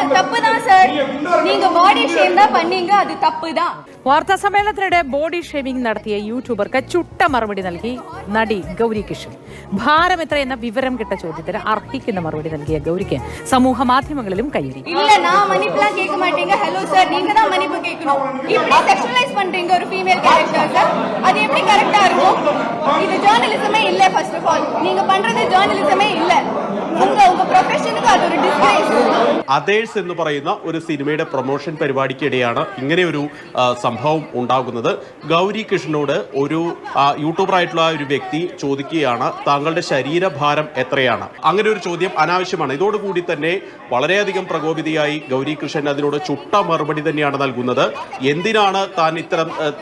அது தப்பு தான் சார். நீங்க பாடி ஷேம் தான் பண்ணீங்க, அது தப்பு தான். വാർത്താ സമ്മേളനത്തിനിടെ ബോഡി ഷേവിംഗ് നടത്തിയ യൂട്യൂബർക്ക് ചുട്ട മറുപടി നൽകി നടി ഗൗരി കിഷൻ. ഭാരം എത്ര എന്ന വിവരം കിട്ട ചോദ്യത്തിന് അർഹിക്കുന്ന മറുപടി നൽകിയ ഗൗരിക്ക് സമൂഹ മാധ്യമങ്ങളിലും കയ്യടി. இல்ல நான் மன்னிப்புலாம் கேட்க மாட்டீங்க. ஹலோ சார், நீங்க தான் மன்னிப்பு கேட்கணும். இப்படி செக்ஷுவலைஸ் பண்றீங்க ஒரு ஃபீமேல் கேரக்டர் சார், அது எப்படி கரெக்டா இருக்கும்? இது ஜர்னலிசமே இல்ல. ஃபர்ஸ்ட் ஆஃப் ஆல் நீங்க பண்றது ஜர்னலிசமே இல்ல. உங்க പ്രൊഫഷനുக்கு അത് ഒരു ഡിസ്ഗ്രേസ്. അതേഴ്സ് എന്ന് പറയുന്ന ഒരു സിനിമയുടെ പ്രൊമോഷൻ പരിപാടിക്കിടെയാണ് ഇങ്ങനെ ഒരു സംഭവം ഉണ്ടാകുന്നത്. ഗൗരി കൃഷ്ണനോട് ഒരു യൂട്യൂബറായിട്ടുള്ള ഒരു വ്യക്തി ചോദിക്കുകയാണ്, താങ്കളുടെ ശരീരഭാരം എത്രയാണ്? അങ്ങനെ ഒരു ചോദ്യം അനാവശ്യമാണ്. ഇതോടുകൂടി തന്നെ വളരെയധികം പ്രകോപിതയായി ഗൗരി കൃഷ്ണൻ അതിനോട് ചുട്ട മറുപടി തന്നെയാണ് നൽകുന്നത്. എന്തിനാണ് താൻ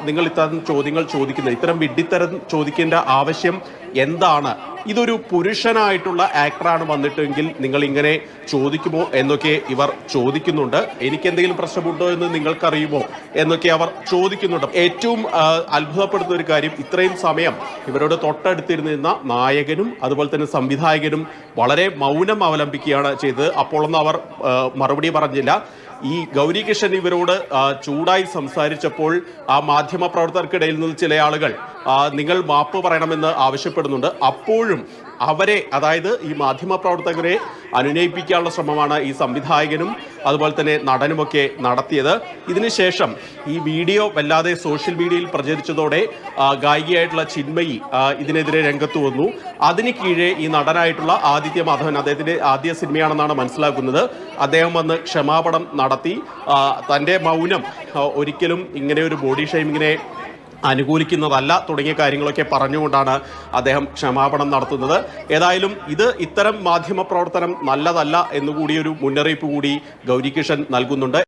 നിങ്ങൾ ഇത്തരം ചോദ്യങ്ങൾ ചോദിക്കുന്നത്? ഇത്തരം വിഡ്ഢിത്തരം ചോദിക്കേണ്ട ആവശ്യം എന്താണ്? ഇതൊരു പുരുഷനായിട്ടുള്ള ആക്ടറാണ് വന്നിട്ടെങ്കിൽ നിങ്ങൾ ഇങ്ങനെ ചോദിക്കുമോ എന്നൊക്കെ ഇവർ ചോദിക്കുന്നുണ്ട്. എനിക്ക് എന്തെങ്കിലും പ്രശ്നമുണ്ടോ എന്ന് നിങ്ങൾക്കറിയുമോ എന്നൊക്കെ അവർ ചോദിക്കുന്നുണ്ട്. ഏറ്റവും അത്ഭുതപ്പെടുന്ന ഒരു കാര്യം, ഇത്രയും സമയം ഇവരോട് തൊട്ടടുത്തിരുന്ന നായകനും അതുപോലെ തന്നെ സംവിധായകനും വളരെ മൗനം അവലംബിക്കുകയാണ് ചെയ്തത്. അപ്പോഴൊന്നും അവർ മറുപടി പറഞ്ഞില്ല. ഈ ഗൗരി കിഷൻ ഇവരോട് ചൂടായി സംസാരിച്ചപ്പോൾ ആ മാധ്യമ പ്രവർത്തകർക്കിടയിൽ നിന്ന് ചില ആളുകൾ നിങ്ങൾ മാപ്പ് പറയണമെന്ന് ആവശ്യപ്പെടുന്നുണ്ട്. അപ്പോഴും അവരെ, അതായത് ഈ മാധ്യമ പ്രവർത്തകരെ അനുനയിപ്പിക്കാനുള്ള ശ്രമമാണ് ഈ സംവിധായകനും അതുപോലെ തന്നെ നടനുമൊക്കെ നടത്തിയത്. ഇതിനുശേഷം ഈ വീഡിയോ വല്ലാതെ സോഷ്യൽ മീഡിയയിൽ പ്രചരിച്ചതോടെ ഗായികയായിട്ടുള്ള ചിന്മയി ഇതിനെതിരെ രംഗത്ത് വന്നു. അതിന് കീഴെ ഈ നടനായിട്ടുള്ള ആദിത്യ മാധവൻ, അദ്ദേഹത്തിന്റെ ആദ്യ സിനിമയാണെന്നാണ് മനസ്സിലാക്കുന്നത്, അദ്ദേഹം വന്ന് ക്ഷമാപണം നടത്തി. തൻ്റെ മൗനം ഒരിക്കലും ഇങ്ങനെ ഒരു ബോഡി ഷെയ്മിങ്ങിനെ അനുകൂലിക്കുന്നതല്ല തുടങ്ങിയ കാര്യങ്ങളൊക്കെ പറഞ്ഞുകൊണ്ടാണ് അദ്ദേഹം ക്ഷമാപണം നടത്തുന്നത്. ഏതായാലും ഇത്തരം മാധ്യമ പ്രവർത്തനം നല്ലതല്ല എന്നുകൂടി ഒരു മുന്നറിയിപ്പ് കൂടി ഗൗരി കിഷൻ നൽകുന്നുണ്ട്.